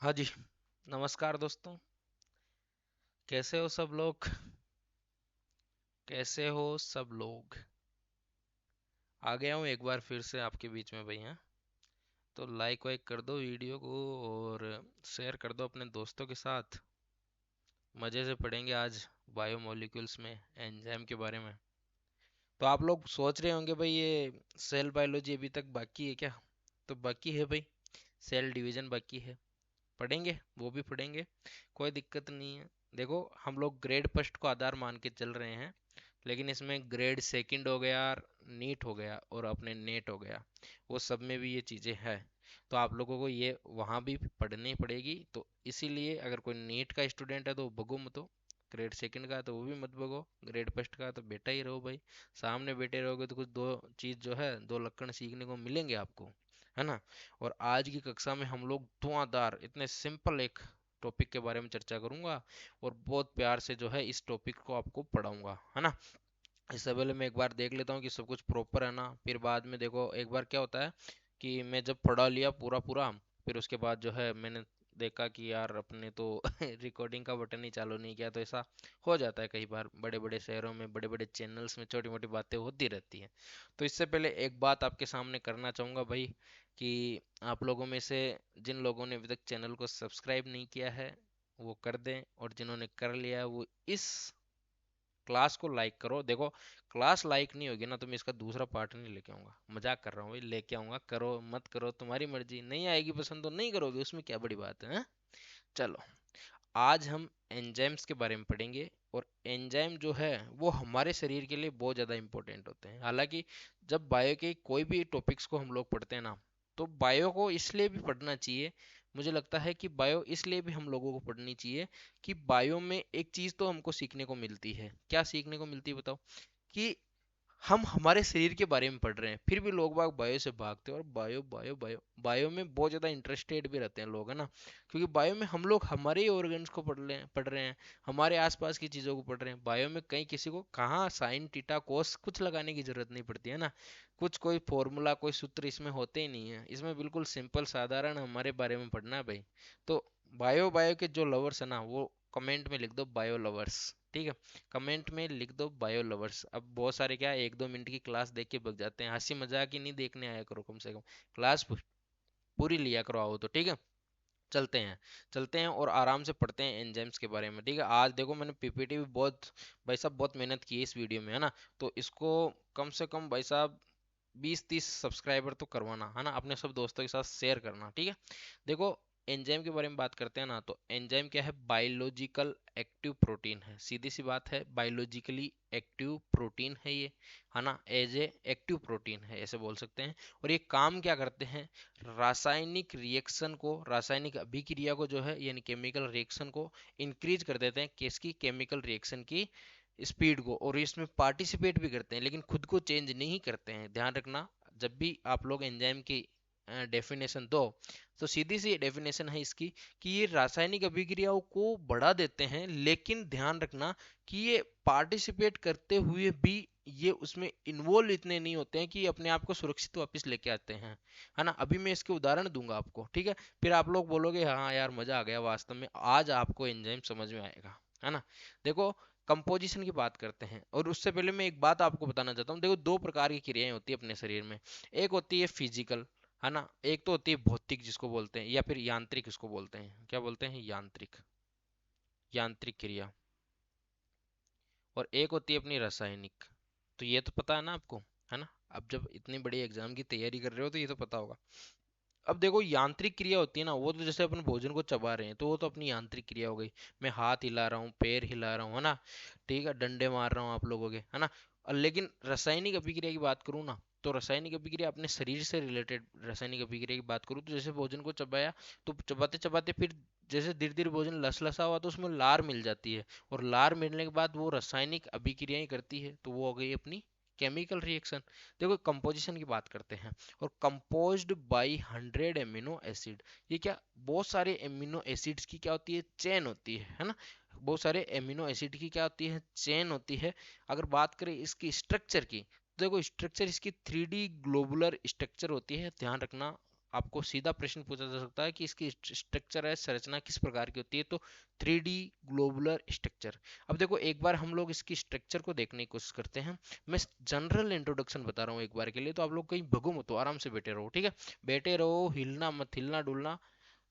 हाँ जी। नमस्कार दोस्तों। कैसे हो सब लोग? कैसे हो सब लोग? आ गया हूँ एक बार फिर से आपके बीच में भैया। तो लाइक वाइक कर दो वीडियो को और शेयर कर दो अपने दोस्तों के साथ। मज़े से पढ़ेंगे आज बायोमोलिक्यूल्स में एंजाइम के बारे में। तो आप लोग सोच रहे होंगे भाई ये सेल बायोलॉजी अभी तक बाकी है क्या? तो बाकी है भाई। सेल डिवीजन बाकी है। पढ़ेंगे, वो भी पढ़ेंगे। कोई दिक्कत नहीं है। देखो, हम लोग ग्रेड फर्स्ट को आधार मान के चल रहे हैं, लेकिन इसमें ग्रेड सेकंड हो गया और नीट हो गया और अपने नेट हो गया। वो सब में भी ये चीज़ें हैं। तो आप लोगों को ये वहाँ भी पढ़नी पड़ेगी। तो इसीलिए अगर कोई नीट का स्टूडेंट है तो भगो मत हो। ग्रेड सेकंड का है तो वो भी मत भगो। ग्रेड फर्स्ट का है तो बेटा ही रहो भाई। सामने बैठे रहोगे तो कुछ दो चीज़ जो है, दो लक्षण सीखने को मिलेंगे आपको, है ना। और आज की कक्षा में हम लोग धुआंधार इतने सिंपल एक टॉपिक के बारे में चर्चा करूंगा और बहुत प्यार से जो है इस टॉपिक को आपको पढ़ाऊंगा, है ना। इससे पहले मैं एक बार देख लेता हूँ कि सब कुछ प्रॉपर है ना, फिर बाद में देखो एक बार क्या होता है कि मैं जब पढ़ा लिया पूरा पूरा, फिर उसके बाद जो है मैंने देखा कि यार अपने तो रिकॉर्डिंग का बटन ही चालू नहीं किया। तो ऐसा हो जाता है कई बार, बड़े बड़े शहरों में बड़े बड़े चैनल्स में छोटी मोटी बातें होती रहती हैं। तो इससे पहले एक बात आपके सामने करना चाहूँगा भाई, कि आप लोगों में से जिन लोगों ने अभी तक चैनल को सब्सक्राइब नहीं किया है वो कर दें, और जिन्होंने कर लिया है वो इस क्लास को लाइक करो। देखो, क्लास लाइक नहीं होगी ना तो मैं इसका दूसरा पार्ट नहीं लेके आऊंगा। मजाक कर रहा हूँ भाई, लेके आऊंगा। करो मत करो तुम्हारी मर्जी, नहीं आएगी पसंद तो नहीं करोगे, उसमें क्या बड़ी बात है, हैं? चलो, आज हम एंजाइम्स के बारे में पढ़ेंगे। और एंजाइम जो है वो हमारे शरीर के लिए बहुत ज़्यादा इंपॉर्टेंट होते हैं। हालांकि जब बायो के कोई भी टॉपिक्स को हम लोग पढ़ते हैं ना, तो बायो को इसलिए भी पढ़ना चाहिए। मुझे लगता है कि बायो इसलिए भी हम लोगों को पढ़नी चाहिए कि बायो में एक चीज़ तो हमको सीखने को मिलती है। क्या सीखने को मिलती है बताओ? कि हम हमारे शरीर के बारे में पढ़ रहे हैं, फिर भी लोग बाग बायो से भागते हैं और बायो बायो बायो बायो में बहुत ज़्यादा इंटरेस्टेड भी रहते हैं लोग, है ना। क्योंकि बायो में हम लोग हमारे ही ऑर्गन्स को पढ़ रहे हैं, हमारे आसपास की चीज़ों को पढ़ रहे हैं। बायो में कहीं किसी को कहाँ साइन टीटा कोस कुछ लगाने की जरूरत नहीं पड़ती है ना। कुछ कोई फॉर्मूला कोई सूत्र इसमें होते ही नहीं है। इसमें बिल्कुल सिंपल साधारण हमारे बारे में पढ़ना है भाई। तो बायो बायो के जो लवर्स है ना, वो कमेंट में लिख दो बायो लवर्स। ठीक है, कमेंट में लिख दो बायो लवर्स। अब बहुत सारे क्या 1-2 मिनट की क्लास देख के भग जाते हैं, हंसी मजाक ही नहीं देखने आया करो, कम से कम क्लास पूरी लिया करो। आओ तो ठीक है। चलते हैं, चलते हैं और आराम से पढ़ते हैं एंजाइम्स के बारे में। ठीक है, आज देखो मैंने पीपीटी भी बहुत, भाई साहब बहुत मेहनत की है इस वीडियो में, है ना। तो इसको कम से कम भाई साहब 20-30 सब्सक्राइबर तो करवाना, है ना। अपने सब दोस्तों के साथ शेयर करना, ठीक है। देखो, एंजाइम के बारे में बात करते हैं ना, तो एंजाइम क्या है? बायोलॉजिकल एक्टिव प्रोटीन है। सीधी सी बात है, बायोलॉजिकली एक्टिव प्रोटीन है ये, है ना। एज ए एक्टिव प्रोटीन है ऐसे बोल सकते हैं। और ये काम क्या करते हैं? रासायनिक रिएक्शन को, रासायनिक अभिक्रिया को जो है, यानी केमिकल रिएक्शन को इंक्रीज कर देते हैं। किसकी? केमिकल रिएक्शन की स्पीड को। और इसमें पार्टिसिपेट भी करते हैं, लेकिन खुद को चेंज नहीं करते हैं, ध्यान रखना। जब भी आप लोग एंजाइम की डेफिनेशन दो, तो सीधी सी डेफिनेशन है इसकी कि ये रासायनिक अभिक्रियाओं को बढ़ा देते हैं, लेकिन ध्यान रखना कि ये पार्टिसिपेट करते हुए भी ये उसमें इन्वॉल्व इतने नहीं होते हैं कि अपने आप को सुरक्षित वापस लेके आते हैं, है ना। अभी मैं इसके उदाहरण दूंगा आपको, ठीक है। फिर आप लोग बोलोगे हाँ यार मजा आ गया, वास्तव में आज आपको एंजाइम समझ में आएगा, है ना। देखो, कंपोजिशन की बात करते हैं, और उससे पहले मैं एक बात आपको बताना चाहता हूँ। देखो, दो प्रकार की क्रियाएं होती है अपने शरीर में। एक होती है फिजिकल, है ना। एक तो होती है भौतिक जिसको बोलते हैं, या फिर यांत्रिक इसको बोलते हैं। क्या बोलते हैं? यांत्रिक, यांत्रिक क्रिया। और एक होती है अपनी रासायनिक। तो ये तो पता है ना आपको, है ना। अब जब इतनी बड़ी एग्जाम की तैयारी कर रहे हो तो ये तो पता होगा। अब देखो, यांत्रिक क्रिया होती है ना, वो तो जैसे अपन भोजन को चबा रहे हैं तो वो तो अपनी यांत्रिक क्रिया हो गई। मैं हाथ हिला रहा हूँ, पैर हिला रहा हूँ, है ना। ठीक है, डंडे मार रहा हूँ आप लोगों के, है ना। लेकिन रासायनिक अभिक्रिया की बात करूँ ना, तो रासायनिक अभिक्रिया अपने शरीर से रिलेटेड रासायनिक अभिक्रिया की बात करूँ, तो जैसे भोजन को चबाया, तो चबाते चबाते फिर जैसे धीरे धीरे भोजन लसलसा हुआ तो उसमें लार मिल जाती है, और लार मिलने के बाद वो रासायनिक अभिक्रियाएं करती है, तो वो हो गई अपनी केमिकल रिएक्शन। देखो, कंपोजिशन की बात करते हैं। और कंपोज्ड बाई 100 एमिनो एसिड। ये क्या? बहुत सारे एमिनो एसिड्स की क्या होती है? चेन होती है ना। बहुत सारे एमिनो एसिड की क्या होती है? चेन होती है। अगर बात करें इसकी स्ट्रक्चर की, तो देखो स्ट्रक्चर इसकी 3D ग्लोबुलर स्ट्रक्चर होती है, ध्यान रखना। आपको सीधा प्रश्न पूछा जा सकता है कि इसकी स्ट्रक्चर है, संरचना किस प्रकार की होती है, तो 3D ग्लोबुलर स्ट्रक्चर। अब देखो एक बार हम लोग इसकी स्ट्रक्चर को देखने की कोशिश करते हैं। मैं जनरल इंट्रोडक्शन बता रहा हूँ एक बार के लिए, तो आप लोग कहीं भगो मत, आराम से बैठे रहो, ठीक है। बैठे रहो, हिलना मत, हिलना डुलना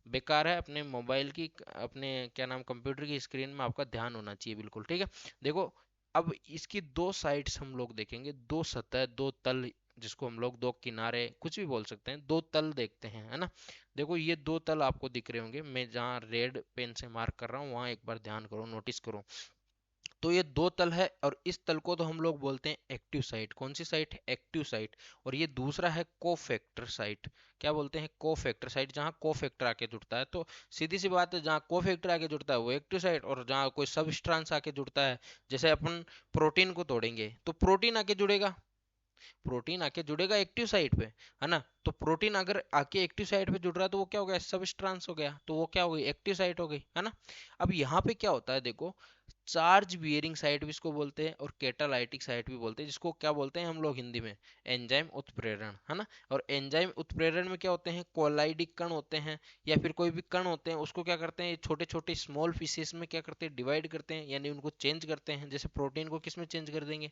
बेकार है। अपने मोबाइल की, अपने क्या नाम, कंप्यूटर की स्क्रीन में आपका ध्यान होना चाहिए, बिल्कुल ठीक है। देखो अब इसकी दो साइड्स हम लोग देखेंगे, दो सतह, दो तल, जिसको हम लोग दो किनारे कुछ भी बोल सकते हैं, दो तल देखते हैं, है ना। देखो ये दो तल आपको दिख रहे होंगे, मैं जहाँ रेड पेन से मार्क कर रहा हूँ वहां एक बार ध्यान करो, नोटिस करो। तो ये दो तल है, और इस तल को तो हम लोग बोलते हैं एक्टिव साइट। कौन सी साइट है? Active site. और ये दूसरा है कोफैक्टर साइट। क्या बोलते हैं? कोफैक्टर साइट, जहाँ कोफैक्टर आके जुड़ता है। तो सीधी सी बात है, जहाँ कोफैक्टर आके जुड़ता है वो एक्टिव साइट, और जहाँ कोई सबस्ट्रांस आके जुड़ता है, जैसे अपन प्रोटीन को तोड़ेंगे तो प्रोटीन आके जुड़ेगा, प्रोटीन आके जुड़ेगा एक्टिव साइट पे, है ना। तो प्रोटीन अगर आके एक्टिव साइट पे जुड़ रहा है तो वो क्या हो गया? सबस्ट्रांस हो गया, तो वो क्या हो गई? एक्टिव साइट हो गई, है ना। अब यहाँ पे क्या होता है देखो, चार्ज बियरिंग साइट भी इसको बोलते हैं, और कैटालाइटिक साइट भी बोलते हैं, जिसको क्या बोलते हैं हम लोग हिंदी में? एंजाइम उत्प्रेरण, है ना। और एंजाइम उत्प्रेरण में क्या होते हैं? कोलाइडिक कण होते हैं, या फिर कोई भी कण होते हैं, उसको क्या करते हैं? छोटे छोटे स्मॉल पीसेस में क्या करते हैं? डिवाइड करते हैं, यानी उनको चेंज करते हैं। जैसे प्रोटीन को किस में चेंज कर देंगे?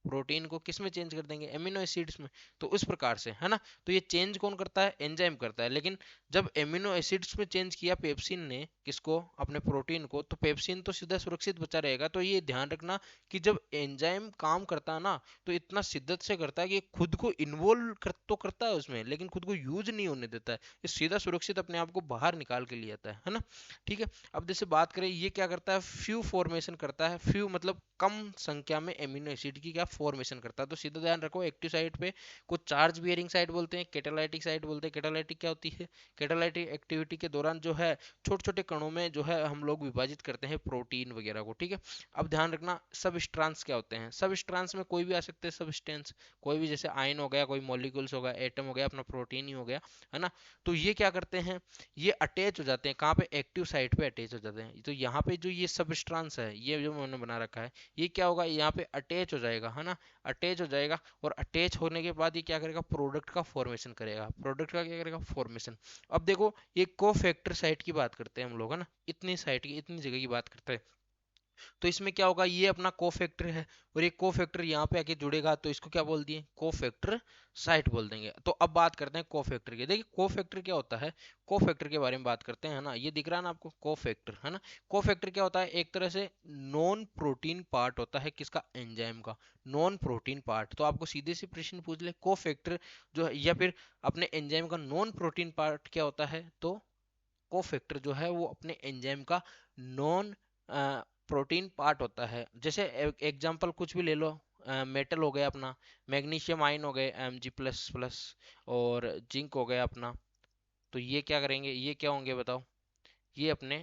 प्रोटीन को किस में चेंज कर देंगे? एमिनो एसिड्स में। तो उस प्रकार से, है ना। तो ये चेंज कौन करता है? एंजाइम करता है। लेकिन जब एमिनो एसिड्स में चेंज किया पेप्सिन ने, किसको? अपने प्रोटीन को, तो पेप्सिन तो सीधा सुरक्षित बचा रहेगा। तो ये ध्यान रखना कि जब एंजाइम काम करता है ना, तो इतना शिद्दत से करता है कि खुद को इन्वॉल्व तो करता है उसमें, लेकिन खुद को यूज नहीं होने देता है। ये सीधा सुरक्षित अपने आप को बाहर निकाल के ले आता है ना। ठीक है। अब जैसे बात करें, ये क्या करता है? फ्यू फॉर्मेशन करता है। फ्यू मतलब कम संख्या में एमिनो एसिड की क्या फॉर्मेशन करता है। तो सीधा ध्यान रखो, एक्टिव साइट पे कुछ चार्ज बियरिंग साइट बोलते हैं, कैटालाइटिक साइट बोलते हैं। कैटालाइटिक क्या होती है? कैटालाइटिक एक्टिविटी के दौरान जो है छोटे छोटे कणों में जो है हम लोग विभाजित करते हैं प्रोटीन वगैरह को, ठीक है। अब ध्यान रखना, सब स्ट्रांस क्या होते हैं? सब स्ट्रांस में कोई भी आ सकते हैं, सबस्टेंस कोई भी, जैसे आयन हो गया, कोई मॉलिक्यूल्स हो गया, एटम हो गया, अपना प्रोटीन ही हो गया, है ना। तो ये क्या करते हैं? ये अटैच हो जाते हैं, कहाँ पे? एक्टिव साइट पे अटैच हो जाते हैं। तो यहाँ पे जो ये सबस्ट्रांस है, ये जो मैंने बना रखा है, ये क्या होगा? यहाँ पे अटैच हो जाएगा, है ना। अटैच हो जाएगा, और अटैच होने के बाद ये क्या करेगा? प्रोडक्ट का फॉर्मेशन करेगा। प्रोडक्ट का क्या करेगा? फॉर्मेशन। अब देखो, ये कोफैक्टर साइट की बात करते हैं हम लोग, है ना। इतनी साइट की, इतनी जगह की बात करते हैं। तो इसमें क्या होगा? ये अपना कोफैक्टर है, और ये कोफैक्टर यहाँ पे आके जुड़ेगा, तो इसको क्या बोल दिए? कोफैक्टर साइट बोल देंगे। तो अब बात करते हैं कोफैक्टर की। देखिए कोफैक्टर क्या होता है, कोफैक्टर के बारे में बात करते हैं, है ना। ये दिख रहा है ना आपको? कोफैक्टर, है ना। कोफैक्टर क्या होता है? एक तरह से नॉन प्रोटीन पार्ट होता है, किसका? एंजाइम का। Non protein part. तो आपको सीधे से प्रश्न पूछ ले, कोफैक्टर जो है, या फिर अपने एंजाइम का नॉन प्रोटीन पार्ट क्या होता है, तो कोफैक्टर जो है वो अपने एंजाइम का नॉन प्रोटीन पार्ट होता है। जैसे एग्जांपल कुछ भी ले लो, मेटल हो गया अपना, मैग्नीशियम आयन हो गए Mg++, और जिंक हो गया अपना। तो ये क्या करेंगे? ये क्या होंगे बताओ? ये अपने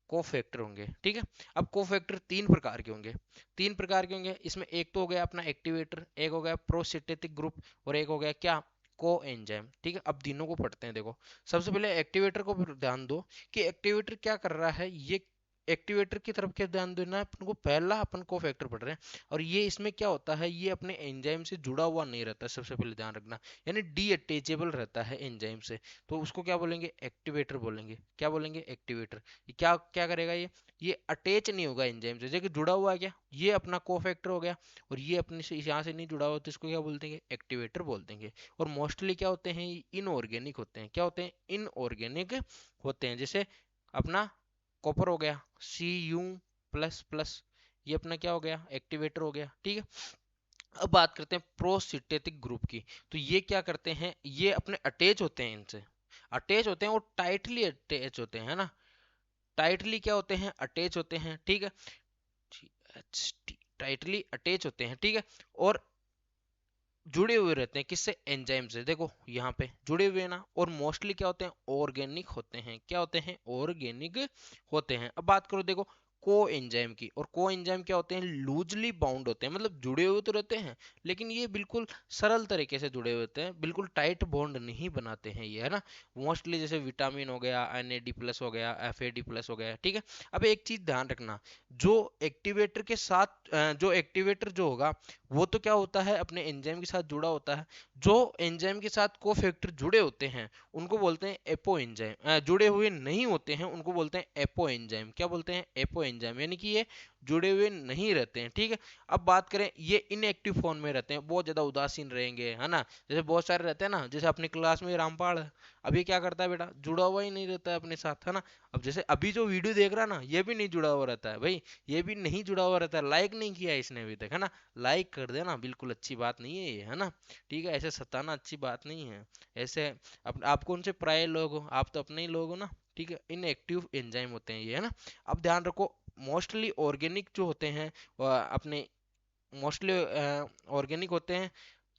कोफैक्टर होंगे, ठीक है। अब कोफैक्टर तीन प्रकार के होंगे, तीन प्रकार के होंगे। इसमें एक तो हो गया अपना एक्टिवेटर, एक हो गया प्रोसिटेटिक ग्रुप, और एक हो गया क्या? को एंजाइम, ठीक है। अब तीनों को पढ़ते हैं। देखो सबसे पहले एक्टिवेटर को ध्यान दो कि एक्टिवेटर क्या कर रहा है। ये एक्टिवेटर की तरफ क्या ध्यान देना है अपन को? पहला अपन को फैक्टर पढ़ रहे हैं, और ये इसमें क्या होता है? ये अपने एंजाइम से जुड़ा हुआ नहीं रहता, सबसे पहले ध्यान रखना, यानी डी अटैचेबल रहता है एंजाइम से। तो उसको क्या बोलेंगे? एक्टिवेटर बोलेंगे। क्या बोलेंगे? एक्टिवेटर। ये क्या क्या करेगा? ये अटैच नहीं होगा एंजाइम से, जैसे जुड़ा हुआ है क्या? ये अपना कोफैक्टर हो गया, और ये अपने से यहाँ से नहीं जुड़ा हुआ, तो इसको क्या बोल देंगे? एक्टिवेटर बोल देंगे। और मोस्टली क्या होते हैं? इनऑर्गेनिक होते हैं। क्या होते हैं? इनऑर्गेनिक होते हैं। जैसे अपना कॉपर हो गया, Cu++, ये अपना क्या हो गया? एक्टिवेटर हो गया, ठीक है। अब बात करते हैं प्रोसिटेटिक ग्रुप की। तो ये क्या करते हैं? ये अपने अटैच होते हैं, इनसे अटैच होते हैं, और टाइटली अटैच होते हैं, है ना। टाइटली क्या होते हैं? अटैच होते हैं, ठीक है। टाइटली अटैच होते हैं, ठीक है। और जुड़े हुए रहते हैं, किससे? एंजाइम से। देखो यहाँ पे जुड़े हुए हैं ना। और मोस्टली क्या होते हैं? ऑर्गेनिक होते हैं। क्या होते हैं? ऑर्गेनिक होते हैं। अब बात करो, देखो को एंजाइम की। और को एंजाइम क्या होते हैं, लूजली बाउंड होते हैं, मतलब जुड़े हुए तो रहते हैं लेकिन ये बिल्कुल सरल तरीके से जुड़े हुए होते हैं, बिल्कुल टाइट बॉन्ड नहीं बनाते हैं ये, है ना। मोस्टली जैसे विटामिन हो गया, NAD+ हो गया, FAD+ हो गया, ठीक है। अब एक चीज ध्यान रखना, जो एक्टिवेटर के साथ जो एक्टिवेटर जो होगा वो तो क्या होता है, अपने एंजाइम के साथ जुड़ा होता है। जो एंजाइम के साथ कोफैक्टर जुड़े होते हैं उनको बोलते हैं एपो एंजाइम, जुड़े हुए नहीं होते हैं उनको बोलते हैं एपो एंजाइम। क्या बोलते हैं, एपो एंजाइम, यानी कि ये जुड़े हुए नहीं रहते हैं, ठीक है। अब बात करें, ये इनएक्टिव फॉर्म में रहते हैं, बहुत ज्यादा उदासीन रहेंगे, है ना। जैसे बहुत सारे रहते हैं ना, जैसे अपनी क्लास में रामपाल है, अब ये क्या करता है बेटा, जुड़ा हुआ ही नहीं रहता है अपने साथ, है ना। अब जैसे अभी जो वीडियो देख रहा है ना, ये भी नहीं जुड़ा हुआ रहता है भाई, ये भी नहीं जुड़ा हुआ रहता है, लाइक नहीं किया इसने अभी तक, है ना। लाइक कर देना, बिल्कुल अच्छी बात नहीं है ये, है ना। ठीक है, ऐसे सताना अच्छी बात नहीं है। ऐसे आप कौन से पराये लोग हो, आप तो अपने ही लोग हो ना, ठीक है। इनएक्टिव एंजाइम होते हैं ये, है ना। अब ध्यान रखो, मोस्टली ऑर्गेनिक जो होते हैं अपने मोस्टली ऑर्गेनिक होते हैं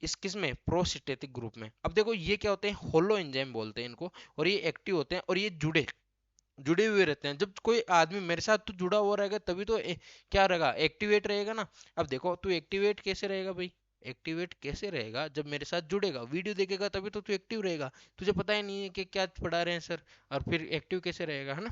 इस किस में, प्रोसिस्टेटिक ग्रुप में। अब देखो ये क्या होते हैं, होलो एंजाइम बोलते हैं इनको, और ये एक्टिव होते हैं और ये जुड़े जुड़े हुए रहते हैं। जब कोई आदमी मेरे साथ तो जुड़ा हुआ रहेगा तभी तो क्या रहेगा, एक्टिवेट रहेगा ना। अब देखो तू एक्टिवेट कैसे रहेगा भाई, एक्टिवेट कैसे रहेगा, जब मेरे साथ जुड़ेगा, वीडियो देखेगा, तभी तो तू एक्टिव रहेगा। तुझे पता ही नहीं है कि क्या पढ़ा रहे हैं सर, और फिर एक्टिव कैसे रहेगा, है ना।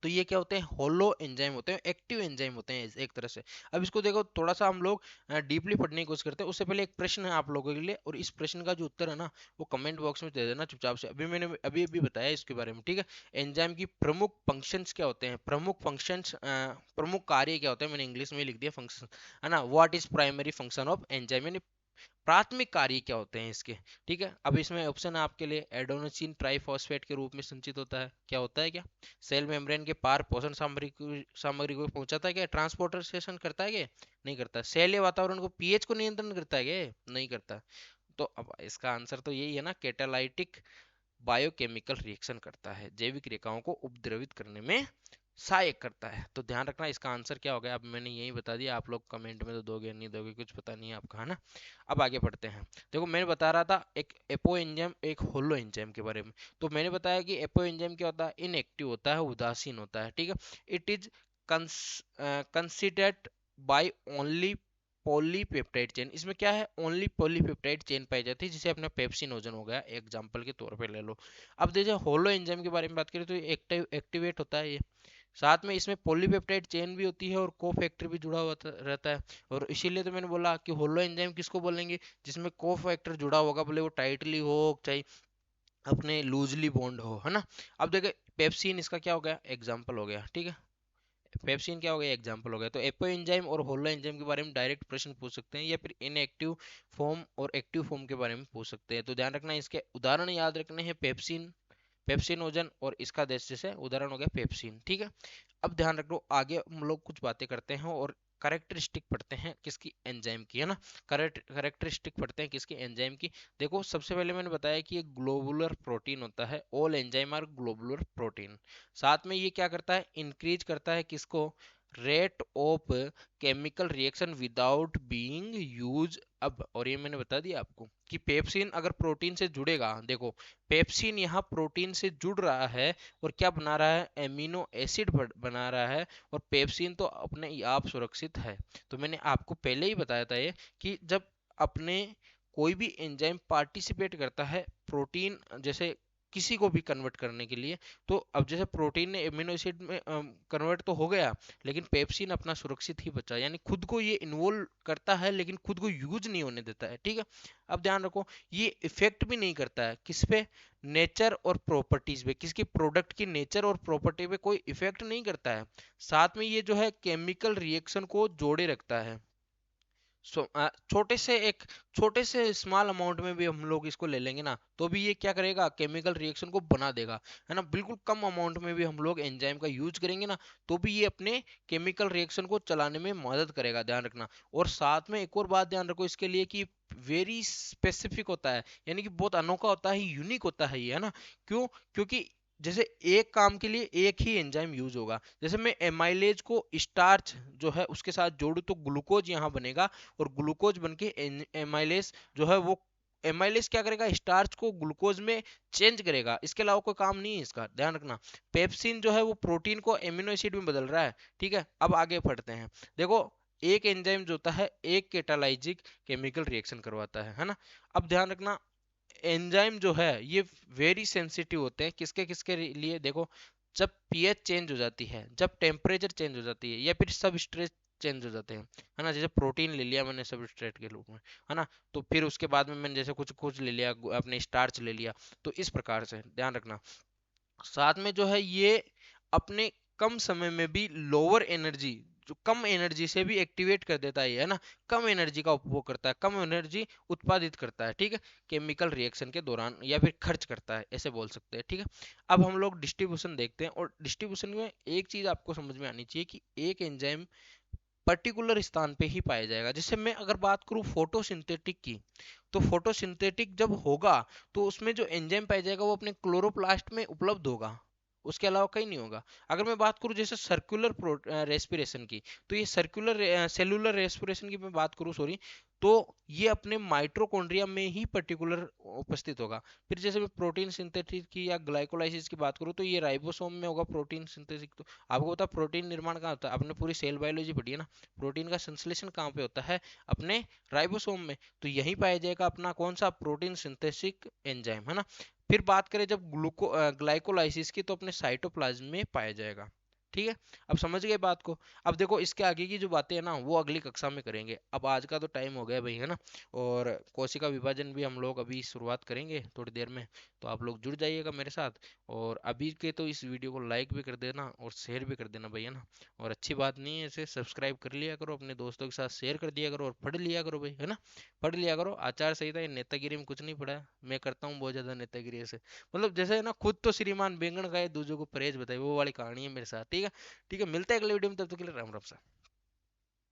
तो ये क्या होते हैं, होलो एंजाइम होते हैं, एक्टिव एंजाइम होते हैं एक तरह से। अब इसको देखो थोड़ा सा हम लोग डीपली पढ़ने की कोशिश करते हैं, उससे पहले एक प्रश्न है आप लोगों के लिए, और इस प्रश्न का जो उत्तर है ना वो कमेंट बॉक्स में दे देना चुपचाप से। अभी मैंने अभी अभी बताया इसके बारे में, ठीक है। एंजाइम की प्रमुख फंक्शंस क्या होते हैं, प्रमुख फंक्शंस, प्रमुख कार्य क्या होते हैं, मैंने इंग्लिश में लिख दिया फंक्शन, है ना। What is primary function of enzyme, यानी प्राथमिक कार्य क्या होते हैं इसके, ठीक है। अब इसमें ऑप्शन है आपके लिए, एडोनोसिन ट्राइफॉस्फेट के रूप में संचित होता है, क्या होता है, क्या सेल मेम्ब्रेन के पार पोषण सामग्री को पहुंचाता है, क्या ट्रांसपोर्टेशन करता है, क्या नहीं करता। सेल या वातावरण को पीएच को नियंत्रण करता है, क्या नहीं करता। तो अब इसका आंसर तो यही है ना, कैटालाइटिक बायोकेमिकल रिएक्शन करता है, जैविक रेखाओं को उपद्रवित करने में सहायक करता है। तो ध्यान रखना इसका आंसर क्या होगा, अब मैंने यही बता दिया, आप लोग कमेंट में तो दोगे नहीं दोगे कुछ पता नहीं है आपका, है ना। अब आगे बढ़ते हैं। देखो मैंने बता रहा था एक एपो एंजाइम एक होलो एंजाइम के बारे में। तो मैंने बताया कि एपो एंजाइम क्या होता है, इनएक्टिव होता है, उदासीन होता है, ठीक है। It is considered by only polypeptide chain. इसमें क्या है, ओनली पॉलीपेप्टाइड चेन पाई जाती है, जिसे अपना पेप्सिनोजन हो गया एग्जांपल के तौर पे ले लो। अब देखिए होलो एंजाइम के बारे में बात करें तो ये एक्टिवेट होता है ये, साथ में इसमें पॉलीपेप्टाइड चेन भी होती है और कोफैक्टर भी जुड़ा हुआ रहता है। और इसीलिए तो मैंने बोला कि होलो एंजाइम किसको बोलेंगे, जिसमें कोफैक्टर जुड़ा होगा, भले वो टाइटली हो चाहे अपने लूजली बॉन्ड हो, है ना। अब देखिए पेप्सिन इसका क्या हो गया, एग्जाम्पल हो गया, ठीक है। पेप्सिन क्या हो गया, एग्जाम्पल हो गया। तो एपो एंजाइम और होलो एंजाइम के बारे में डायरेक्ट प्रश्न पूछ सकते हैं, या फिर इनएक्टिव फॉर्म और एक्टिव फॉर्म के बारे में पूछ सकते हैं। तो ध्यान रखना, इसके उदाहरण याद रखने हैं, पेप्सिन, पेप्सिनोजन, और इसका देश जैसे उदाहरण हो गया पेप्सिन, ठीक है। अब ध्यान रखो, आगे हम लोग कुछ बातें करते हैं और करेक्टरिस्टिक पढ़ते हैं किसकी, एंजाइम की, है ना। करेक्टरिस्टिक पढ़ते हैं किसकी, एंजाइम की। देखो सबसे पहले मैंने बताया कि ये ग्लोबुलर प्रोटीन होता है, all enzyme are globular protein. साथ में ये क्या करता है, इंक्रीज करता है किसको, rate of chemical reaction without being use. अब और ये मैंने बता दिया आपको कि पेप्सिन अगर प्रोटीन से जुड़ेगा, देखो पेप्सिन यहाँ प्रोटीन से जुड़ रहा है और क्या बना रहा है, एमिनो एसिड बना रहा है, और पेप्सिन तो अपने आप सुरक्षित है। तो मैंने आपको पहले ही बताया था ये कि जब अपने कोई भी एंजाइम पार्टिसिपेट करता है प्रोटीन जैसे किसी को भी कन्वर्ट करने के लिए, तो अब जैसे प्रोटीन ने एमिनो एसिड में कन्वर्ट तो हो गया, लेकिन पेप्सिन अपना सुरक्षित ही बचा, यानी खुद को ये इन्वॉल्व करता है लेकिन खुद को यूज नहीं होने देता है, ठीक है। अब ध्यान रखो, ये इफेक्ट भी नहीं करता है किस पे, नेचर और प्रॉपर्टीज पे, किसकी प्रोडक्ट की नेचर और प्रॉपर्टी पे कोई इफेक्ट नहीं करता है। साथ में ये जो है केमिकल रिएक्शन को जोड़े रखता है। छोटे से स्मॉल अमाउंट में भी हम लोग इसको ले लेंगे ना, तो भी ये क्या करेगा, केमिकल रिएक्शन को बना देगा, है ना। बिल्कुल कम अमाउंट में भी हम लोग एंजाइम का यूज करेंगे ना, तो भी ये अपने केमिकल रिएक्शन को चलाने में मदद करेगा, ध्यान रखना। और साथ में एक और बात ध्यान रखो इसके लिए कि वेरी स्पेसिफिक होता है, यानी कि बहुत अनोखा होता है, यूनिक होता है ये, है ना। क्यों, क्योंकि जैसे एक काम के लिए एक ही एंजाइम यूज होगा, जैसे मैं एमाइलेज को स्टार्च जो है उसके साथ जोड़ू तो ग्लूकोज यहाँ बनेगा, और ग्लूकोज बन के एमाइलेज जो है वो एमाइलेज क्या करेगा, स्टार्च को ग्लूकोज में चेंज करेगा, इसके अलावा कोई काम नहीं है इसका, ध्यान रखना। पेप्सिन जो है वो प्रोटीन को एमिनो एसिड में बदल रहा है, ठीक है। अब आगे बढ़ते हैं, देखो एक एंजाइम जो होता है एक कैटालाइजिक केमिकल रिएक्शन करवाता है ना। अब ध्यान रखना, एंजाइम जो है ये वेरी सेंसिटिव होते हैं, किसके किसके लिए, देखो जब पीएच चेंज हो जाती है, जब टेम्परेचर चेंज हो जाती है, या फिर सबस्ट्रेट चेंज हो जाते हैं, है ना। जैसे प्रोटीन ले लिया मैंने सबस्ट्रेट के रूप में, है ना, तो फिर उसके बाद में मैंने जैसे कुछ कुछ ले लिया, अपने स्टार्च ले लिया, तो इस प्रकार से ध्यान रखना। साथ में जो है ये अपने कम समय में भी लोअर एनर्जी, जो कम एनर्जी से भी एक्टिवेट कर देता है, ना, कम एनर्जी का उपभोग करता है, कम एनर्जी उत्पादित करता है, ठीक है, केमिकल रिएक्शन के दौरान, या फिर खर्च करता है, ऐसे बोल सकते हैं, ठीक है। अब हम लोग डिस्ट्रीब्यूशन देखते हैं, और डिस्ट्रीब्यूशन में एक चीज आपको समझ में आनी चाहिए कि एक एंजाइम पर्टिकुलर स्थान पे ही पाया जाएगा। जैसे मैं अगर बात करूं फोटोसिंथेटिक की, तो फोटोसिंथेटिक जब होगा तो उसमें जो एंजाइम पाया जाएगा वो अपने क्लोरोप्लास्ट में उपलब्ध होगा, उसके अलावा कहीं नहीं होगा। अगर मैं बात करूं जैसे सर्कुलर रेस्पिरेशन की, तो ये सर्कुलर सेलुलर रेस्पिरेशन की मैं बात करूं, सॉरी, तो ये अपने माइटोकॉन्ड्रिया में ही पर्टिकुलर उपस्थित होगा। फिर जैसे मैं प्रोटीन सिंथेसिस की या ग्लाइकोलाइसिस की बात करूं, तो ये राइबोसोम में होगा प्रोटीन सिंथेसिस। तो आपको पता प्रोटीन निर्माण कहाँ होता है, आपने पूरी सेल बायोलॉजी पढ़ी है ना, प्रोटीन का संश्लेषण कहाँ पे होता है, अपने राइबोसोम में, तो यहीं पाया जाएगा अपना कौन सा प्रोटीन सिंथेसिक एंजाइम, है ना। फिर बात करें जब ग्लाइकोलाइसिस की, तो अपने साइटोप्लाज्म में पाया जाएगा, ठीक है। अब समझ गए बात को। अब देखो इसके आगे की जो बातें हैं ना वो अगली कक्षा में करेंगे, अब आज का तो टाइम हो गया भाई, है ना। और कोशिका विभाजन भी हम लोग अभी शुरुआत करेंगे थोड़ी देर में, तो आप लोग जुड़ जाइएगा मेरे साथ। और अभी के तो इस वीडियो को लाइक भी कर देना और शेयर भी कर देना भाई, है ना। और अच्छी बात नहीं है, इसे सब्सक्राइब कर लिया करो, अपने दोस्तों के साथ शेयर कर दिया करो, और पढ़ लिया करो भाई, है ना। पढ़ लिया करो, आचार संहिता, ये नेतागिरी में कुछ नहीं पढ़ा है। मैं करता हूँ बहुत ज्यादा नेतागिरी ऐसे, मतलब जैसे है ना, खुद तो श्रीमान बैंगन खाए दूसरों को परहेज बताए, वो वाली कहानी है मेरे साथ, ठीक है। ठीक है, मिलते हैं अगले वीडियो में, तब तक के लिए राम राम सा।